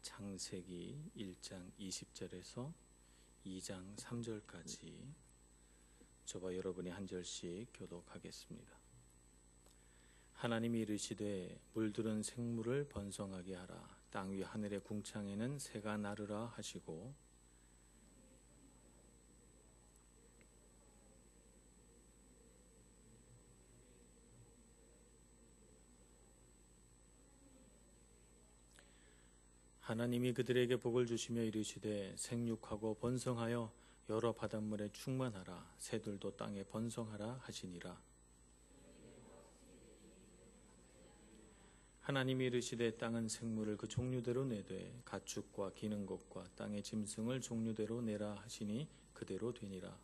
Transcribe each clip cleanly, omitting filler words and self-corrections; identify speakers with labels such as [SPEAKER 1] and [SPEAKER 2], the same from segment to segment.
[SPEAKER 1] 창세기 1장 20절에서 2장 3절까지 저와 여러분이 한 절씩 교독하겠습니다. 하나님이 이르시되 물들은 생물을 번성하게 하라. 땅 위 하늘의 궁창에는 새가 나르라 하시고 하나님이 그들에게 복을 주시며 이르시되 생육하고 번성하여 여러 바닷물에 충만하라. 새들도 땅에 번성하라 하시니라. 하나님이 이르시되 땅은 생물을 그 종류대로 내되 가축과 기는 것과 땅의 짐승을 종류대로 내라 하시니 그대로 되니라.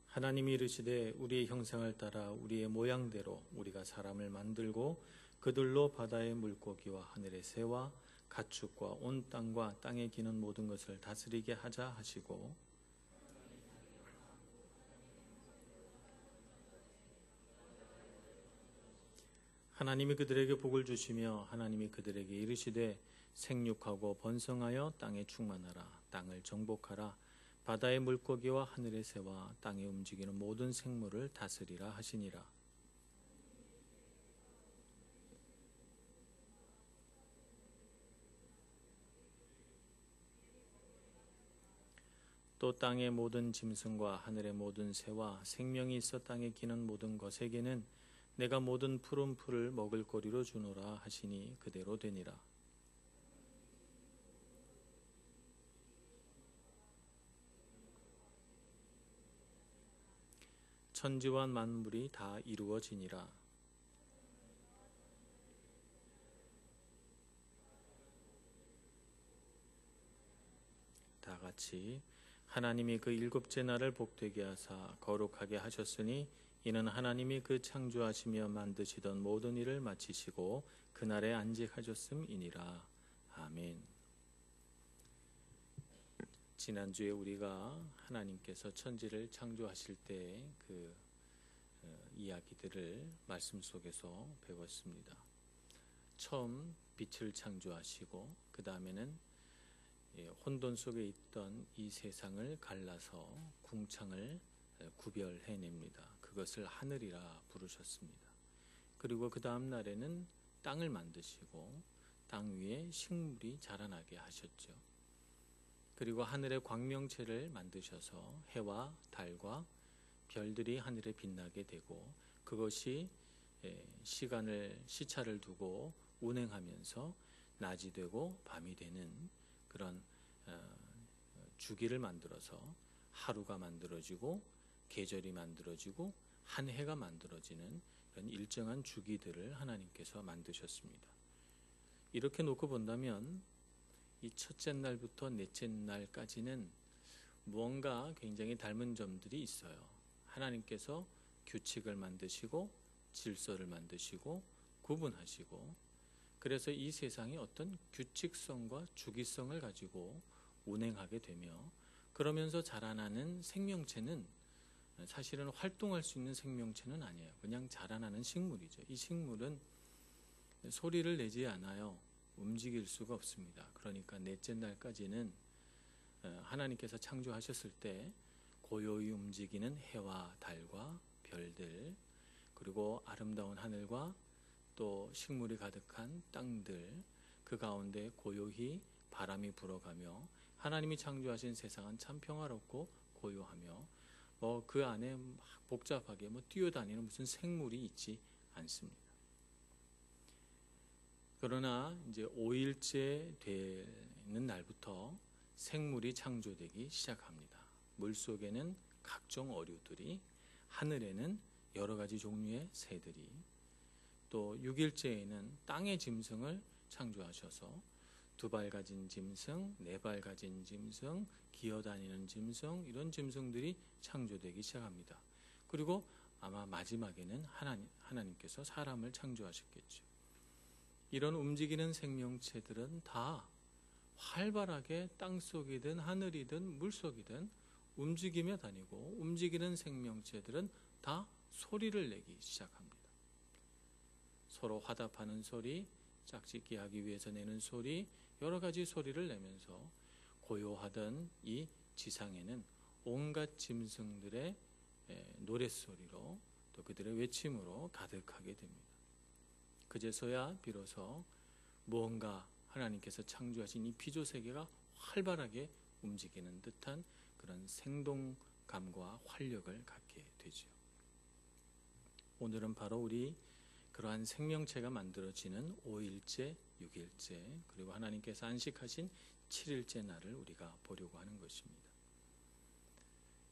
[SPEAKER 1] 하나님이 이르시되 우리의 형상을 따라 우리의 모양대로 우리가 사람을 만들고 그들로 바다의 물고기와 하늘의 새와 가축과 온 땅과 땅에 기는 모든 것을 다스리게 하자 하시고 하나님이 그들에게 복을 주시며 하나님이 그들에게 이르시되 생육하고 번성하여 땅에 충만하라. 땅을 정복하라. 바다의 물고기와 하늘의 새와 땅에 움직이는 모든 생물을 다스리라 하시니라. 또 땅의 모든 짐승과 하늘의 모든 새와 생명이 있어 땅에 기는 모든 것에게는 내가 모든 푸른 풀을 먹을 거리로 주노라 하시니 그대로 되니라. 천지와 만물이 다 이루어지니라. 다 같이 하나님이 그 일곱째 날을 복되게 하사 거룩하게 하셨으니 이는 하나님이 그 창조하시며 만드시던 모든 일을 마치시고 그날에 안식하셨음이니라. 아멘. 지난주에 우리가 하나님께서 천지를 창조하실 때 그 이야기들을 말씀 속에서 배웠습니다. 처음 빛을 창조하시고 그 다음에는 혼돈 속에 있던 이 세상을 갈라서 궁창을 구별해냅니다. 그것을 하늘이라 부르셨습니다. 그리고 그 다음 날에는 땅을 만드시고 땅 위에 식물이 자라나게 하셨죠. 그리고 하늘의 광명체를 만드셔서 해와 달과 별들이 하늘에 빛나게 되고 그것이 시차를 두고 운행하면서 낮이 되고 밤이 되는 그런 주기를 만들어서 하루가 만들어지고 계절이 만들어지고 한 해가 만들어지는 그런 일정한 주기들을 하나님께서 만드셨습니다. 이렇게 놓고 본다면 이 첫째 날부터 넷째 날까지는 무언가 굉장히 닮은 점들이 있어요. 하나님께서 규칙을 만드시고 질서를 만드시고 구분하시고 그래서 이 세상이 어떤 규칙성과 주기성을 가지고 운행하게 되며 그러면서 자라나는 생명체는 사실은 활동할 수 있는 생명체는 아니에요. 그냥 자라나는 식물이죠. 이 식물은 소리를 내지 않아요. 움직일 수가 없습니다. 그러니까 넷째 날까지는 하나님께서 창조하셨을 때 고요히 움직이는 해와 달과 별들 그리고 아름다운 하늘과 또 식물이 가득한 땅들 그 가운데 고요히 바람이 불어가며 하나님이 창조하신 세상은 참 평화롭고 고요하며 그 안에 막 복잡하게 뛰어다니는 무슨 생물이 있지 않습니다. 그러나 이제 5일째 되는 날부터 생물이 창조되기 시작합니다. 물속에는 각종 어류들이, 하늘에는 여러 가지 종류의 새들이, 또 6일째에는 땅의 짐승을 창조하셔서 2발 가진 짐승, 4발 가진 짐승, 기어다니는 짐승 이런 짐승들이 창조되기 시작합니다. 그리고 아마 마지막에는 하나님께서 사람을 창조하셨겠죠. 이런 움직이는 생명체들은 다 활발하게 땅속이든 하늘이든 물속이든 움직이며 다니고 움직이는 생명체들은 다 소리를 내기 시작합니다. 서로 화답하는 소리, 짝짓기 하기 위해서 내는 소리, 여러 가지 소리를 내면서 고요하던 이 지상에는 온갖 짐승들의 노랫소리로 또 그들의 외침으로 가득하게 됩니다. 그제서야 비로소 무언가 하나님께서 창조하신 이 피조세계가 활발하게 움직이는 듯한 그런 생동감과 활력을 갖게 되죠. 오늘은 바로 우리 그러한 생명체가 만들어지는 5일째, 6일째, 그리고 하나님께서 안식하신 7일째 날을 우리가 보려고 하는 것입니다.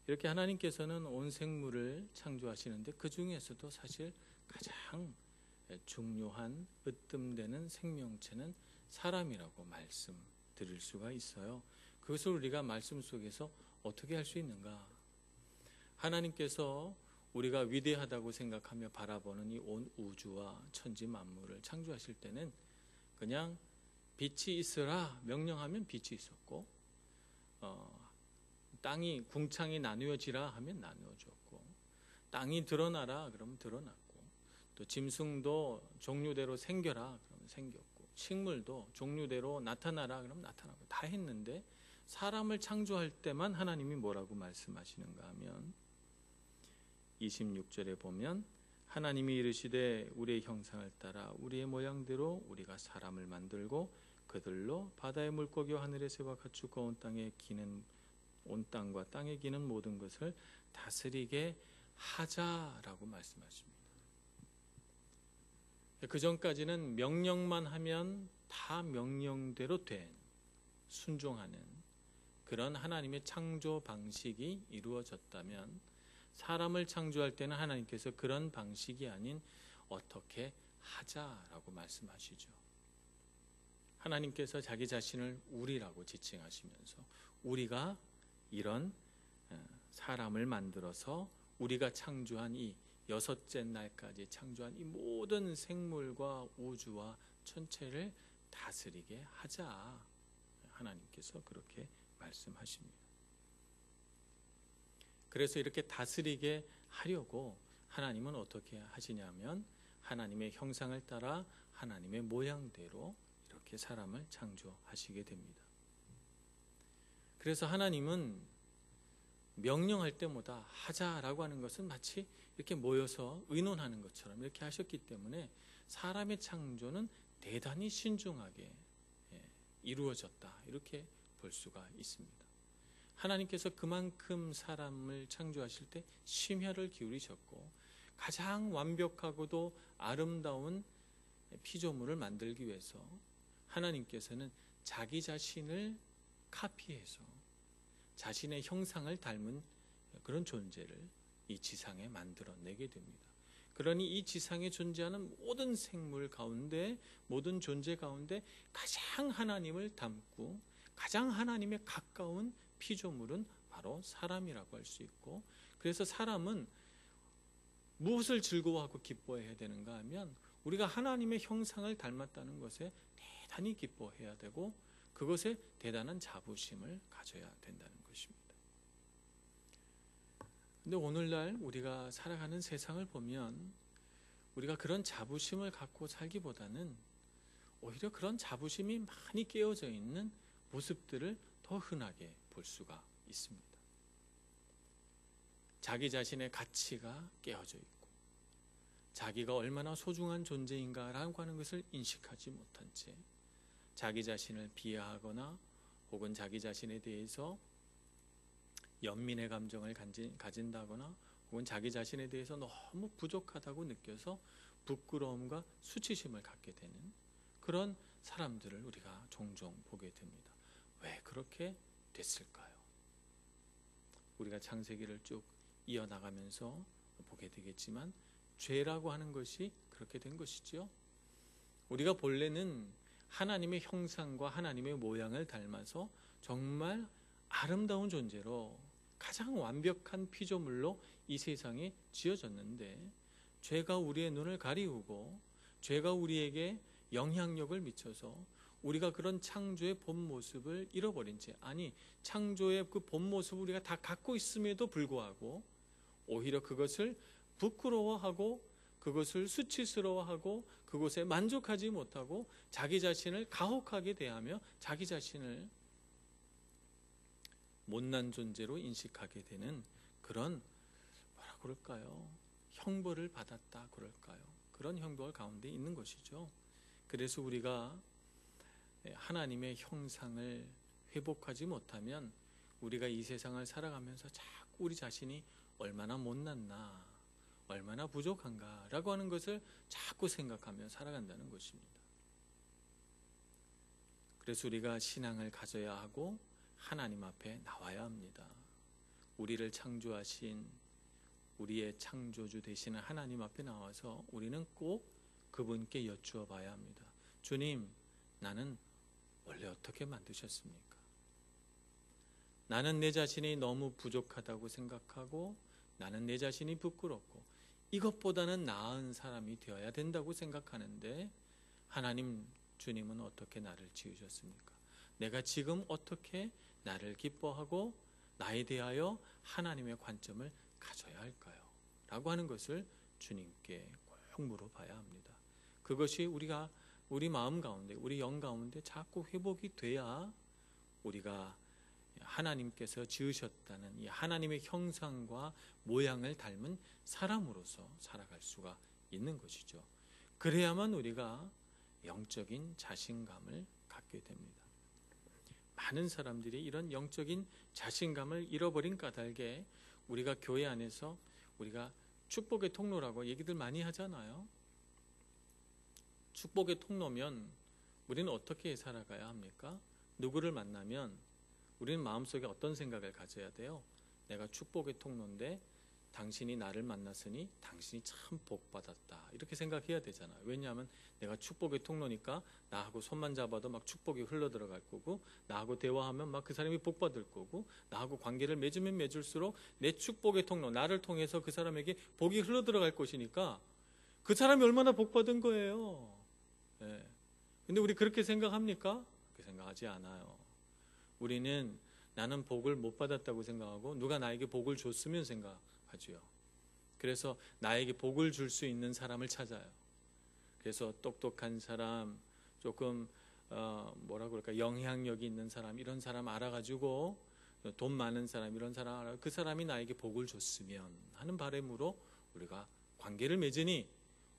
[SPEAKER 1] 이렇게 하나님께서는 온 생물을 창조하시는데 그 중에서도 사실 가장 중요한 으뜸되는 생명체는 사람이라고 말씀드릴 수가 있어요. 그것을 우리가 말씀 속에서 어떻게 할 수 있는가? 하나님께서 우리가 위대하다고 생각하며 바라보는 이 온 우주와 천지 만물을 창조하실 때는 그냥 빛이 있으라 명령하면 빛이 있었고, 땅이 궁창이 나누어지라 하면 나누어졌고, 땅이 드러나라 그러면 드러났고, 또 짐승도 종류대로 생겨라 그러면 생겼고, 식물도 종류대로 나타나라 그러면 나타나고 다 했는데, 사람을 창조할 때만 하나님이 뭐라고 말씀하시는가 하면 26절에 보면 하나님이 이르시되 우리의 형상을 따라 우리의 모양대로 우리가 사람을 만들고 그들로 바다의 물고기와 하늘의 새와 가축과 온 땅과 땅에 기는 모든 것을 다스리게 하자라고 말씀하십니다. 그 전까지는 명령만 하면 다 명령대로 된, 순종하는 그런 하나님의 창조 방식이 이루어졌다면, 사람을 창조할 때는 하나님께서 그런 방식이 아닌 어떻게 하자라고 말씀하시죠. 하나님께서 자기 자신을 우리라고 지칭하시면서 우리가 이런 사람을 만들어서 우리가 창조한 이 6째 날까지 창조한 이 모든 생물과 우주와 천체를 다스리게 하자, 하나님께서 그렇게 말씀하십니다. 그래서 이렇게 다스리게 하려고 하나님은 어떻게 하시냐면 하나님의 형상을 따라 하나님의 모양대로 이렇게 사람을 창조하시게 됩니다. 그래서 하나님은 명령할 때마다 하자라고 하는 것은 마치 이렇게 모여서 의논하는 것처럼 이렇게 하셨기 때문에 사람의 창조는 대단히 신중하게 이루어졌다, 이렇게 볼 수가 있습니다. 하나님께서 그만큼 사람을 창조하실 때 심혈을 기울이셨고, 가장 완벽하고도 아름다운 피조물을 만들기 위해서 하나님께서는 자기 자신을 카피해서 자신의 형상을 닮은 그런 존재를 이 지상에 만들어내게 됩니다. 그러니 이 지상에 존재하는 모든 생물 가운데, 모든 존재 가운데 가장 하나님을 닮고 가장 하나님에 가까운 피조물은 바로 사람이라고 할 수 있고, 그래서 사람은 무엇을 즐거워하고 기뻐해야 되는가 하면 우리가 하나님의 형상을 닮았다는 것에 대단히 기뻐해야 되고, 그것에 대단한 자부심을 가져야 된다는 것입니다. 근데 오늘날 우리가 살아가는 세상을 보면 우리가 그런 자부심을 갖고 살기보다는 오히려 그런 자부심이 많이 깨어져 있는 모습들을 더 흔하게 볼 수가 있습니다. 자기 자신의 가치가 깨어져 있고, 자기가 얼마나 소중한 존재인가라고 하는 것을 인식하지 못한 채 자기 자신을 비하하거나 혹은 자기 자신에 대해서 연민의 감정을 가진다거나 혹은 자기 자신에 대해서 너무 부족하다고 느껴서 부끄러움과 수치심을 갖게 되는 그런 사람들을 우리가 종종 보게 됩니다. 왜 그렇게 됐을까요? 우리가 창세기를 쭉 이어나가면서 보게 되겠지만 죄라고 하는 것이 그렇게 된 것이지요. 우리가 본래는 하나님의 형상과 하나님의 모양을 닮아서 정말 아름다운 존재로 가장 완벽한 피조물로 이 세상에 지어졌는데, 죄가 우리의 눈을 가리우고 죄가 우리에게 영향력을 미쳐서 우리가 그런 창조의 본 모습을 잃어버린 채, 아니 창조의 그 본 모습을 우리가 다 갖고 있음에도 불구하고 오히려 그것을 부끄러워하고 그것을 수치스러워하고 그것에 만족하지 못하고 자기 자신을 가혹하게 대하며 자기 자신을 못난 존재로 인식하게 되는 그런, 뭐라 그럴까요? 형벌을 받았다 그럴까요? 그런 형벌 가운데 있는 것이죠. 그래서 우리가 하나님의 형상을 회복하지 못하면 우리가 이 세상을 살아가면서 자꾸 우리 자신이 얼마나 못났나, 얼마나 부족한가 라고 하는 것을 자꾸 생각하며 살아간다는 것입니다. 그래서 우리가 신앙을 가져야 하고 하나님 앞에 나와야 합니다. 우리를 창조하신 우리의 창조주 되시는 하나님 앞에 나와서 우리는 꼭 그분께 여쭈어 봐야 합니다. 주님, 나는 원래 어떻게 만드셨습니까? 나는 내 자신이 너무 부족하다고 생각하고 나는 내 자신이 부끄럽고 이것보다는 나은 사람이 되어야 된다고 생각하는데 하나님, 주님은 어떻게 나를 지으셨습니까? 내가 지금 어떻게 나를 기뻐하고 나에 대하여 하나님의 관점을 가져야 할까요? 라고 하는 것을 주님께 꼭 물어봐야 합니다. 그것이 우리 마음 가운데, 우리 영 가운데 자꾸 회복이 돼야 우리가 하나님께서 지으셨다는 이 하나님의 형상과 모양을 닮은 사람으로서 살아갈 수가 있는 것이죠. 그래야만 우리가 영적인 자신감을 갖게 됩니다. 많은 사람들이 이런 영적인 자신감을 잃어버린 까닭에 우리가 교회 안에서 우리가 축복의 통로라고 얘기들 많이 하잖아요. 축복의 통로면 우리는 어떻게 살아가야 합니까? 누구를 만나면 우리는 마음속에 어떤 생각을 가져야 돼요? 내가 축복의 통로인데 당신이 나를 만났으니 당신이 참 복받았다, 이렇게 생각해야 되잖아요. 왜냐하면 내가 축복의 통로니까 나하고 손만 잡아도 막 축복이 흘러들어갈 거고, 나하고 대화하면 막 그 사람이 복받을 거고, 나하고 관계를 맺으면 맺을수록 내 축복의 통로, 나를 통해서 그 사람에게 복이 흘러들어갈 것이니까 그 사람이 얼마나 복받은 거예요. 네. 근데 우리 그렇게 생각합니까? 그렇게 생각하지 않아요. 우리는 나는 복을 못 받았다고 생각하고 누가 나에게 복을 줬으면 생각하죠. 그래서 나에게 복을 줄 수 있는 사람을 찾아요. 그래서 똑똑한 사람, 조금 뭐라 그럴까, 영향력이 있는 사람, 이런 사람 알아가지고, 돈 많은 사람, 이런 사람 알아, 그 사람이 나에게 복을 줬으면 하는 바람으로 우리가 관계를 맺으니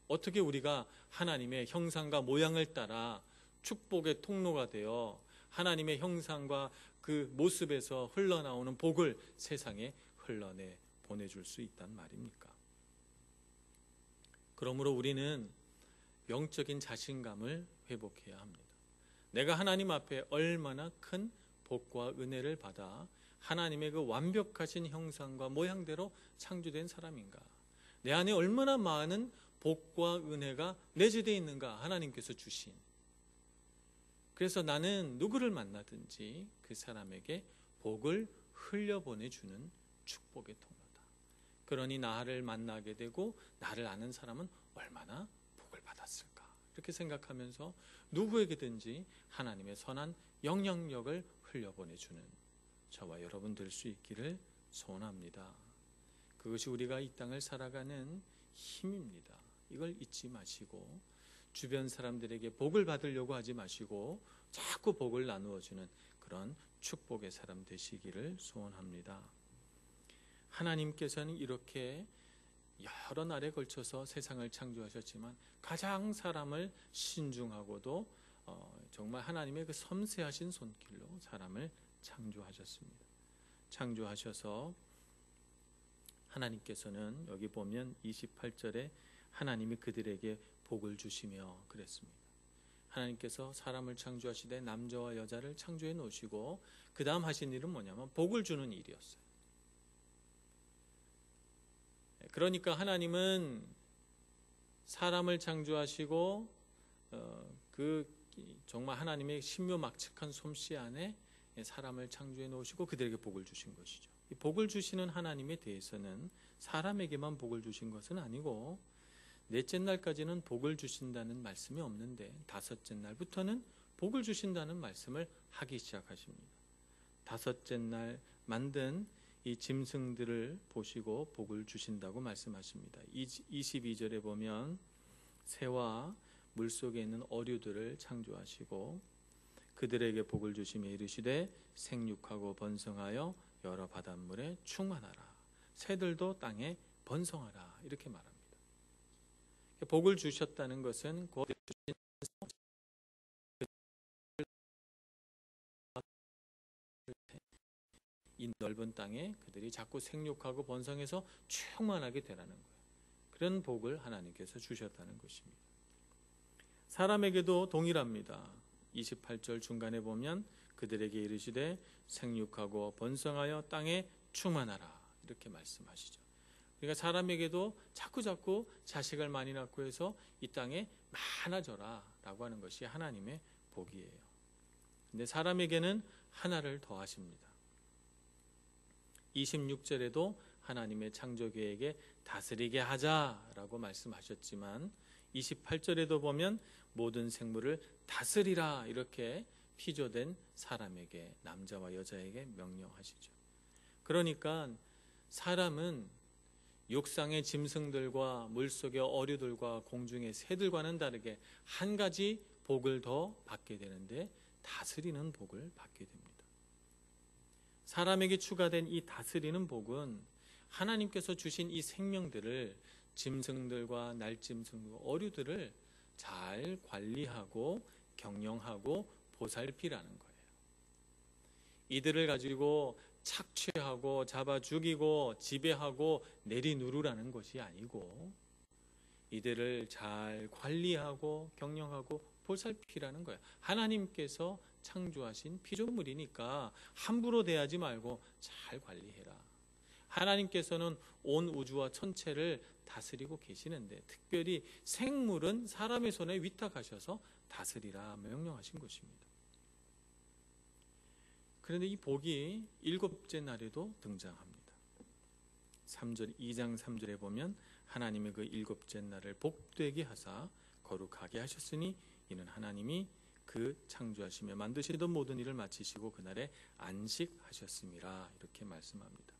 [SPEAKER 1] 어떻게 우리가 하나님의 형상과 모양을 따라 축복의 통로가 되어 하나님의 형상과 그 모습에서 흘러나오는 복을 세상에 흘러내 보내줄 수 있단 말입니까? 그러므로 우리는 영적인 자신감을 회복해야 합니다. 내가 하나님 앞에 얼마나 큰 복과 은혜를 받아 하나님의 그 완벽하신 형상과 모양대로 창조된 사람인가? 내 안에 얼마나 많은 복과 은혜가 내재되어 있는가? 하나님께서 주신. 그래서 나는 누구를 만나든지 그 사람에게 복을 흘려보내주는 축복의 통로다. 그러니 나를 만나게 되고 나를 아는 사람은 얼마나 복을 받았을까? 이렇게 생각하면서 누구에게든지 하나님의 선한 영향력을 흘려보내주는 저와 여러분 될 수 있기를 소원합니다. 그것이 우리가 이 땅을 살아가는 힘입니다. 이걸 잊지 마시고 주변 사람들에게 복을 받으려고 하지 마시고 자꾸 복을 나누어주는 그런 축복의 사람 되시기를 소원합니다. 하나님께서는 이렇게 여러 날에 걸쳐서 세상을 창조하셨지만 가장 사람을 신중하고도 정말 하나님의 그 섬세하신 손길로 사람을 창조하셨습니다. 창조하셔서 하나님께서는 여기 보면 28절에 하나님이 그들에게 복을 주시며 그랬습니다. 하나님께서 사람을 창조하시되 남자와 여자를 창조해 놓으시고 그 다음 하신 일은 뭐냐면 복을 주는 일이었어요. 그러니까 하나님은 사람을 창조하시고 그 정말 하나님의 신묘막측한 솜씨 안에 사람을 창조해 놓으시고 그들에게 복을 주신 것이죠. 이 복을 주시는 하나님에 대해서는 사람에게만 복을 주신 것은 아니고 넷째 날까지는 복을 주신다는 말씀이 없는데 다섯째 날부터는 복을 주신다는 말씀을 하기 시작하십니다. 다섯째 날 만든 이 짐승들을 보시고 복을 주신다고 말씀하십니다. 22절에 보면 새와 물속에 있는 어류들을 창조하시고 그들에게 복을 주시며 이르시되 생육하고 번성하여 여러 바닷물에 충만하라. 새들도 땅에 번성하라. 이렇게 말합니다. 복을 주셨다는 것은 곧 이 넓은 땅에 그들이 자꾸 생육하고 번성해서 충만하게 되라는 거예요. 그런 복을 하나님께서 주셨다는 것입니다. 사람에게도 동일합니다. 28절 중간에 보면 그들에게 이르시되 생육하고 번성하여 땅에 충만하라. 이렇게 말씀하시죠. 그러니까 사람에게도 자꾸 자식을 많이 낳고 해서 이 땅에 많아져라 라고 하는 것이 하나님의 복이에요. 근데 사람에게는 하나를 더 하십니다. 26절에도 하나님의 창조 계획에 다스리게 하자라고 말씀하셨지만 28절에도 보면 모든 생물을 다스리라 이렇게 피조된 사람에게, 남자와 여자에게 명령하시죠. 그러니까 사람은 육상의 짐승들과 물속의 어류들과 공중의 새들과는 다르게 한 가지 복을 더 받게 되는데 다스리는 복을 받게 됩니다. 사람에게 추가된 이 다스리는 복은 하나님께서 주신 이 생명들을, 짐승들과 날짐승, 어류들을 잘 관리하고 경영하고 보살피라는 거예요. 이들을 가지고 착취하고 잡아 죽이고 지배하고 내리누르라는 것이 아니고 이들을 잘 관리하고 경영하고 보살피라는 거예요. 하나님께서 창조하신 피조물이니까 함부로 대하지 말고 잘 관리해라. 하나님께서는 온 우주와 천체를 다스리고 계시는데 특별히 생물은 사람의 손에 위탁하셔서 다스리라 명령하신 것입니다. 그런데 이 복이 일곱째 날에도 등장합니다. 2장 3절에 보면 하나님의 그 일곱째 날을 복되게 하사 거룩하게 하셨으니 이는 하나님이 그 창조하시며 만드시던 모든 일을 마치시고 그날에 안식하셨습니다. 이렇게 말씀합니다.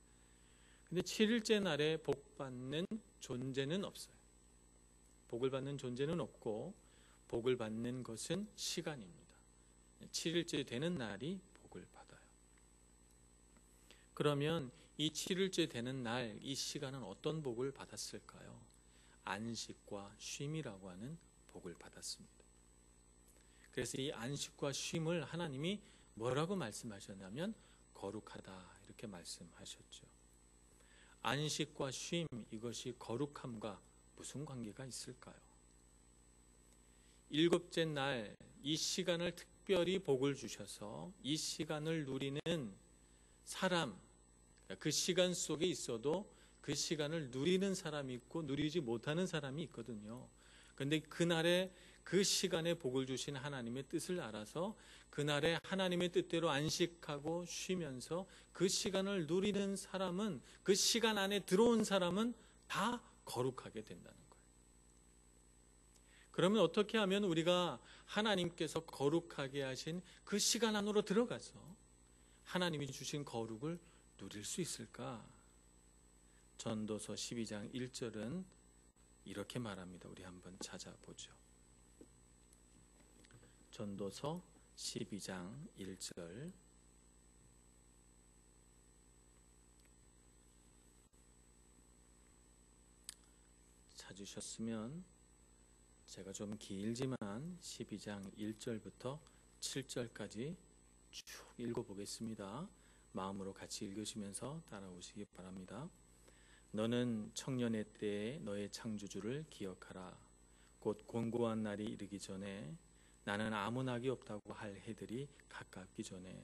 [SPEAKER 1] 근데 7일째 날에 복 받는 존재는 없어요. 복을 받는 존재는 없고 복을 받는 것은 시간입니다. 7일째 되는 날이 복을 받아요. 그러면 이 7일째 되는 날, 이 시간은 어떤 복을 받았을까요? 안식과 쉼이라고 하는 복을 받았습니다. 그래서 이 안식과 쉼을 하나님이 뭐라고 말씀하셨냐면 거룩하다 이렇게 말씀하셨죠. 안식과 쉼, 이것이 거룩함과 무슨 관계가 있을까요? 일곱째 날 이 시간을 특별히 복을 주셔서 이 시간을 누리는 사람, 그 시간 속에 있어도 그 시간을 누리는 사람이 있고 누리지 못하는 사람이 있거든요. 그런데 그날에 그 시간에 복을 주신 하나님의 뜻을 알아서 그날에 하나님의 뜻대로 안식하고 쉬면서 그 시간을 누리는 사람은, 그 시간 안에 들어온 사람은 다 거룩하게 된다는 거예요. 그러면 어떻게 하면 우리가 하나님께서 거룩하게 하신 그 시간 안으로 들어가서 하나님이 주신 거룩을 누릴 수 있을까? 전도서 12장 1절은 이렇게 말합니다. 우리 한번 찾아보죠. 전도서 12장 1절 찾으셨으면 제가 좀 길지만 12장 1절부터 7절까지 쭉 읽어보겠습니다. 마음으로 같이 읽으시면서 따라오시기 바랍니다. 너는 청년의 때에 너의 창조주를 기억하라. 곧 곤고한 날이 이르기 전에 나는 아무 낙이 없다고 할 해들이 가깝기 전에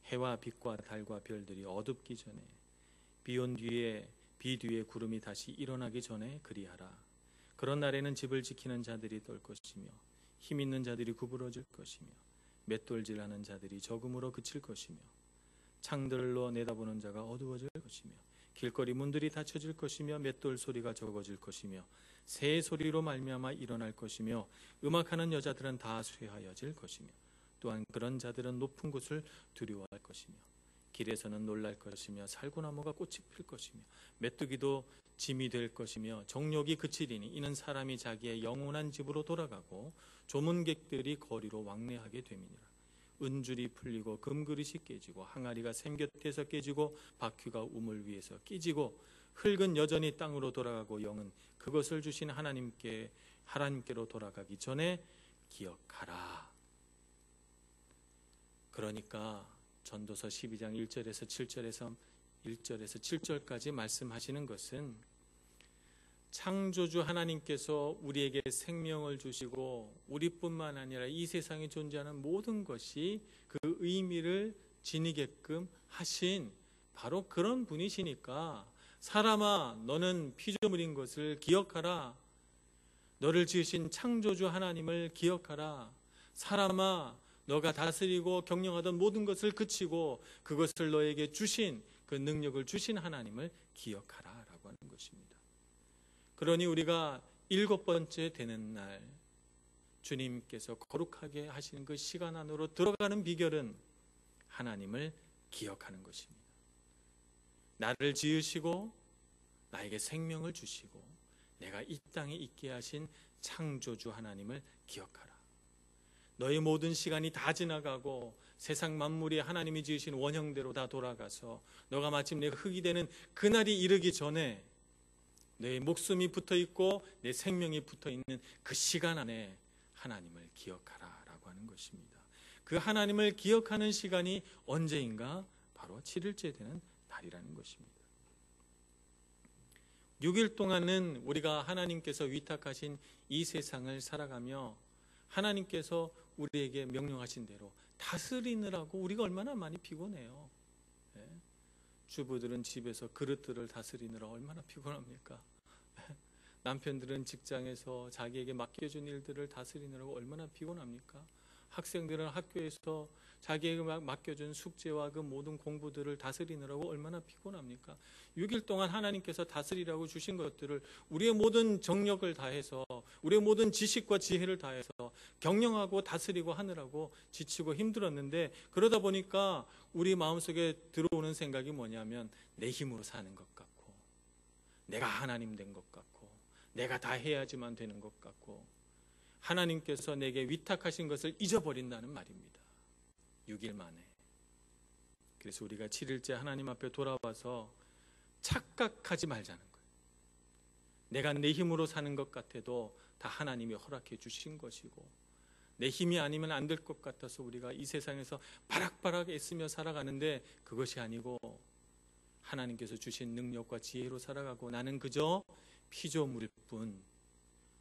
[SPEAKER 1] 해와 빛과 달과 별들이 어둡기 전에 비 뒤에 구름이 다시 일어나기 전에 그리하라. 그런 날에는 집을 지키는 자들이 떨 것이며 힘 있는 자들이 구부러질 것이며 맷돌질하는 자들이 적음으로 그칠 것이며 창들로 내다보는 자가 어두워질 것이며 길거리 문들이 닫혀질 것이며 맷돌 소리가 적어질 것이며 새 소리로 말미암아 일어날 것이며 음악하는 여자들은 다 쇠하여질 것이며 또한 그런 자들은 높은 곳을 두려워할 것이며 길에서는 놀랄 것이며 살구나무가 꽃이 필 것이며 메뚜기도 짐이 될 것이며 정욕이 그치리니 이는 사람이 자기의 영원한 집으로 돌아가고 조문객들이 거리로 왕래하게 됨이니라. 은줄이 풀리고 금그릇이 깨지고 항아리가 샘 곁에서 깨지고 바퀴가 우물 위에서 깨지고 흙은 여전히 땅으로 돌아가고 영은 그것을 주신 하나님께로 돌아가기 전에 기억하라. 그러니까 전도서 12장 1절에서 7절까지 말씀하시는 것은 창조주 하나님께서 우리에게 생명을 주시고 우리뿐만 아니라 이 세상에 존재하는 모든 것이 그 의미를 지니게끔 하신 바로 그런 분이시니까 사람아 너는 피조물인 것을 기억하라. 너를 지으신 창조주 하나님을 기억하라. 사람아 너가 다스리고 경영하던 모든 것을 그치고 그것을 너에게 주신 그 능력을 주신 하나님을 기억하라 라고 하는 것입니다. 그러니 우리가 7번째 되는 날 주님께서 거룩하게 하시는 그 시간 안으로 들어가는 비결은 하나님을 기억하는 것입니다. 나를 지으시고 나에게 생명을 주시고 내가 이 땅에 있게 하신 창조주 하나님을 기억하라. 너의 모든 시간이 다 지나가고 세상 만물이 하나님이 지으신 원형대로 다 돌아가서 너가 마침내 흙이 되는 그날이 이르기 전에 내 목숨이 붙어있고 내 생명이 붙어있는 그 시간 안에 하나님을 기억하라 라고 하는 것입니다. 그 하나님을 기억하는 시간이 언제인가? 바로 7일째 되는 날이라는 것입니다. 6일 동안은 우리가 하나님께서 위탁하신 이 세상을 살아가며 하나님께서 우리에게 명령하신 대로 다스리느라고 우리가 얼마나 많이 피곤해요. 주부들은 집에서 그릇들을 다스리느라 얼마나 피곤합니까? 남편들은 직장에서 자기에게 맡겨준 일들을 다스리느라고 얼마나 피곤합니까? 학생들은 학교에서 자기에게 맡겨준 숙제와 그 모든 공부들을 다스리느라고 얼마나 피곤합니까? 6일 동안 하나님께서 다스리라고 주신 것들을 우리의 모든 정력을 다해서 우리의 모든 지식과 지혜를 다해서 경영하고 다스리고 하느라고 지치고 힘들었는데 그러다 보니까 우리 마음속에 들어오는 생각이 뭐냐면 내 힘으로 사는 것 같고 내가 하나님 된 것 같고 내가 다 해야지만 되는 것 같고 하나님께서 내게 위탁하신 것을 잊어버린다는 말입니다. 6일 만에. 그래서 우리가 7일째 하나님 앞에 돌아와서 착각하지 말자는 거예요. 내가 내 힘으로 사는 것 같아도 다 하나님이 허락해 주신 것이고 내 힘이 아니면 안 될 것 같아서 우리가 이 세상에서 바락바락 애쓰며 살아가는데 그것이 아니고 하나님께서 주신 능력과 지혜로 살아가고 나는 그저 피조물일 뿐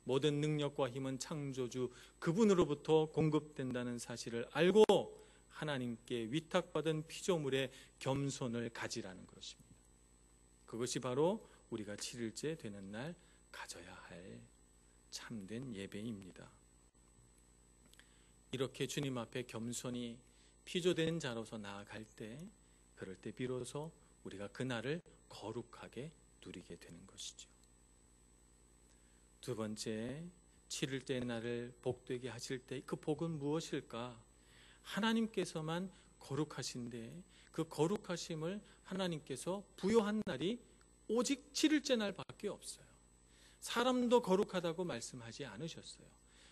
[SPEAKER 1] 모든 능력과 힘은 창조주 그분으로부터 공급된다는 사실을 알고 하나님께 위탁받은 피조물의 겸손을 가지라는 것입니다. 그것이 바로 우리가 7일째 되는 날 가져야 할 참된 예배입니다. 이렇게 주님 앞에 겸손히 피조된 자로서 나아갈 때 그럴 때 비로소 우리가 그날을 거룩하게 누리게 되는 것이죠. 두 번째, 7일째 날을 복되게 하실 때 그 복은 무엇일까? 하나님께서만 거룩하신데 그 거룩하심을 하나님께서 부여한 날이 오직 7일째 날밖에 없어요. 사람도 거룩하다고 말씀하지 않으셨어요.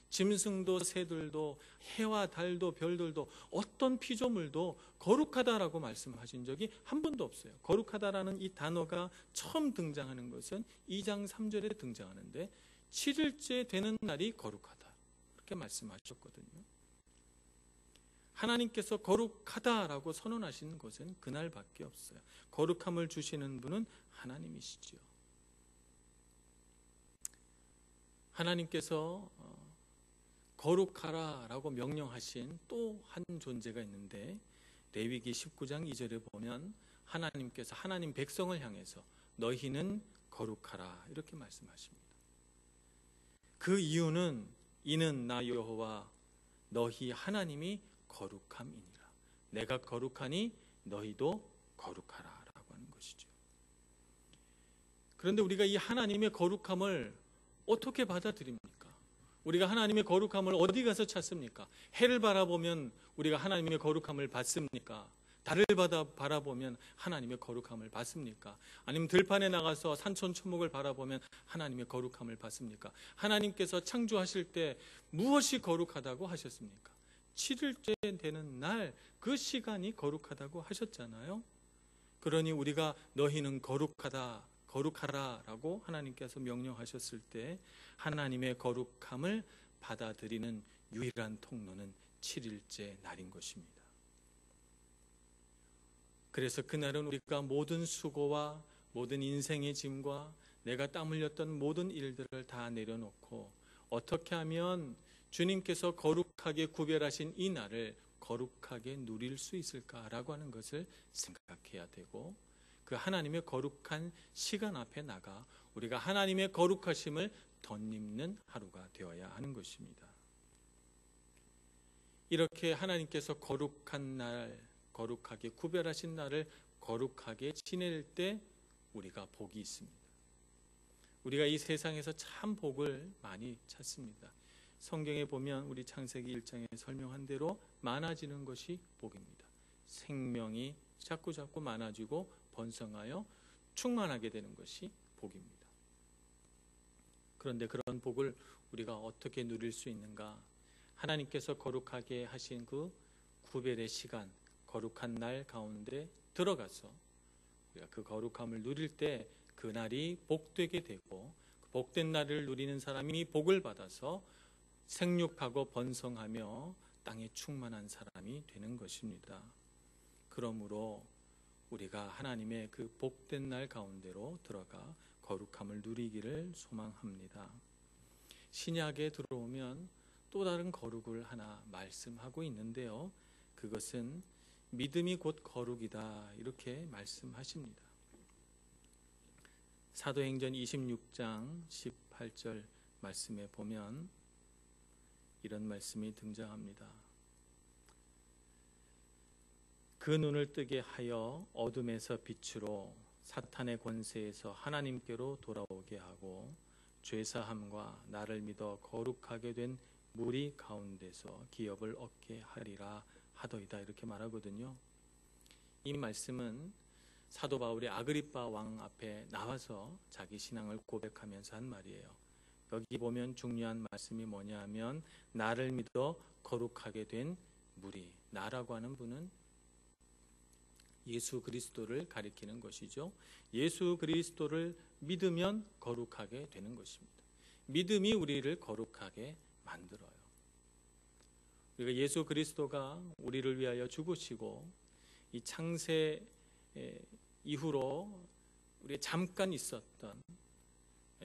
[SPEAKER 1] 짐승도 새들도 해와 달도 별들도 어떤 피조물도 거룩하다라고 말씀하신 적이 한 번도 없어요. 거룩하다라는 이 단어가 처음 등장하는 것은 2장 3절에 등장하는데 7일째 되는 날이 거룩하다 그렇게 말씀하셨거든요. 하나님께서 거룩하다라고 선언하시는 것은 그날밖에 없어요. 거룩함을 주시는 분은 하나님이시죠. 하나님께서 거룩하라라고 명령하신 또 한 존재가 있는데 레위기 19장 2절에 보면 하나님께서 하나님 백성을 향해서 너희는 거룩하라 이렇게 말씀하십니다. 그 이유는 이는 나 여호와 너희 하나님이 거룩함이니라. 내가 거룩하니 너희도 거룩하라 라고 하는 것이죠. 그런데 우리가 이 하나님의 거룩함을 어떻게 받아들입니까? 우리가 하나님의 거룩함을 어디 가서 찾습니까? 해를 바라보면 우리가 하나님의 거룩함을 받습니까? 달을 바라보면 하나님의 거룩함을 받습니까? 아니면 들판에 나가서 산천초목을 바라보면 하나님의 거룩함을 받습니까? 하나님께서 창조하실 때 무엇이 거룩하다고 하셨습니까? 7일째 되는 날 그 시간이 거룩하다고 하셨잖아요. 그러니 우리가 너희는 거룩하라라고 하나님께서 명령하셨을 때 하나님의 거룩함을 받아들이는 유일한 통로는 7일째 날인 것입니다. 그래서 그날은 우리가 모든 수고와 모든 인생의 짐과 내가 땀 흘렸던 모든 일들을 다 내려놓고 어떻게 하면 주님께서 거룩하게 구별하신 이 날을 거룩하게 누릴 수 있을까라고 하는 것을 생각해야 되고, 그 하나님의 거룩한 시간 앞에 나가 우리가 하나님의 거룩하심을 덧입는 하루가 되어야 하는 것입니다. 이렇게 하나님께서 거룩한 날, 거룩하게 구별하신 날을 거룩하게 지낼 때 우리가 복이 있습니다. 우리가 이 세상에서 참 복을 많이 찾습니다. 성경에 보면 우리 창세기 1장에 설명한 대로 많아지는 것이 복입니다. 생명이 자꾸 많아지고 번성하여 충만하게 되는 것이 복입니다. 그런데 그런 복을 우리가 어떻게 누릴 수 있는가? 하나님께서 거룩하게 하신 그 구별의 시간, 거룩한 날 가운데 들어가서 우리가 그 거룩함을 누릴 때 그날이 복되게 되고, 복된 날을 누리는 사람이 복을 받아서 생육하고 번성하며 땅에 충만한 사람이 되는 것입니다. 그러므로 우리가 하나님의 그 복된 날 가운데로 들어가 거룩함을 누리기를 소망합니다. 신약에 들어오면 또 다른 거룩을 하나 말씀하고 있는데요. 그것은 믿음이 곧 거룩이다, 이렇게 말씀하십니다. 사도행전 26장 18절 말씀에 보면 이런 말씀이 등장합니다. 그 눈을 뜨게 하여 어둠에서 빛으로 사탄의 권세에서 하나님께로 돌아오게 하고 죄사함과 나를 믿어 거룩하게 된 무리 가운데서 기업을 얻게 하리라 하더이다, 이렇게 말하거든요. 이 말씀은 사도 바울이 아그리빠 왕 앞에 나와서 자기 신앙을 고백하면서 한 말이에요. 여기 보면 중요한 말씀이 뭐냐 하면 나를 믿어 거룩하게 된 무리, 나라고 하는 분은 예수 그리스도를 가리키는 것이죠. 예수 그리스도를 믿으면 거룩하게 되는 것입니다. 믿음이 우리를 거룩하게 만들어요. 우리가 예수 그리스도가 우리를 위하여 죽으시고 이 창세 이후로 우리 잠깐 있었던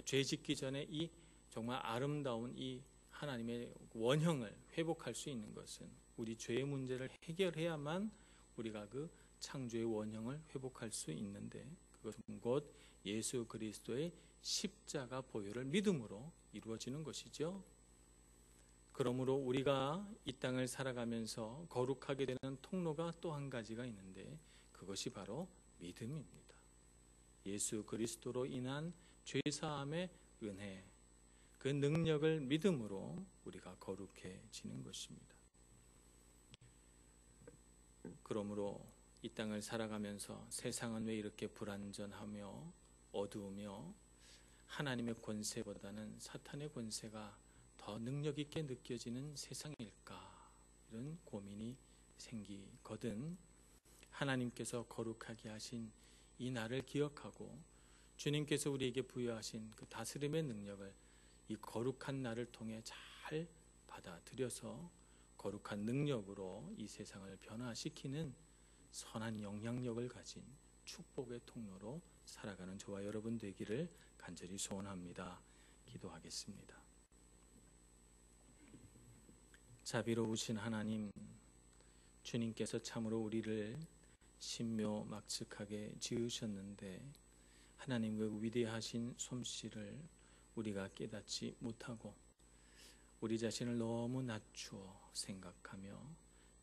[SPEAKER 1] 죄 짓기 전에 이 정말 아름다운 이 하나님의 원형을 회복할 수 있는 것은 우리 죄의 문제를 해결해야만 우리가 그 창조의 원형을 회복할 수 있는데, 그것은 곧 예수 그리스도의 십자가 보혈을 믿음으로 이루어지는 것이죠. 그러므로 우리가 이 땅을 살아가면서 거룩하게 되는 통로가 또 한 가지가 있는데 그것이 바로 믿음입니다. 예수 그리스도로 인한 죄사함의 은혜, 그 능력을 믿음으로 우리가 거룩해지는 것입니다. 그러므로 이 땅을 살아가면서 세상은 왜 이렇게 불완전하며 어두우며 하나님의 권세보다는 사탄의 권세가 더 능력 있게 느껴지는 세상일까? 이런 고민이 생기거든 하나님께서 거룩하게 하신 이 날을 기억하고 주님께서 우리에게 부여하신 그 다스림의 능력을 이 거룩한 날을 통해 잘 받아들여서 거룩한 능력으로 이 세상을 변화시키는 선한 영향력을 가진 축복의 통로로 살아가는 저와 여러분 되기를 간절히 소원합니다. 기도하겠습니다. 자비로우신 하나님, 주님께서 참으로 우리를 신묘막측하게 지으셨는데 하나님 그 위대하신 솜씨를 우리가 깨닫지 못하고 우리 자신을 너무 낮추어 생각하며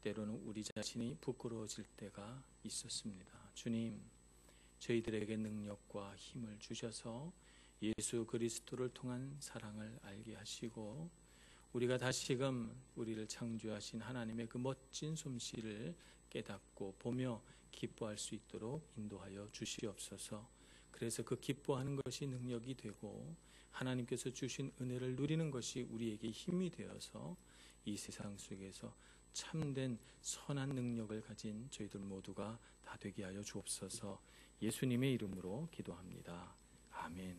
[SPEAKER 1] 때로는 우리 자신이 부끄러워질 때가 있었습니다. 주님, 저희들에게 능력과 힘을 주셔서 예수 그리스도를 통한 사랑을 알게 하시고 우리가 다시금 우리를 창조하신 하나님의 그 멋진 솜씨를 깨닫고 보며 기뻐할 수 있도록 인도하여 주시옵소서. 그래서 그 기뻐하는 것이 능력이 되고 하나님께서 주신 은혜를 누리는 것이 우리에게 힘이 되어서 이 세상 속에서 참된 선한 능력을 가진 저희들 모두가 다 되게 하여 주옵소서. 예수님의 이름으로 기도합니다. 아멘.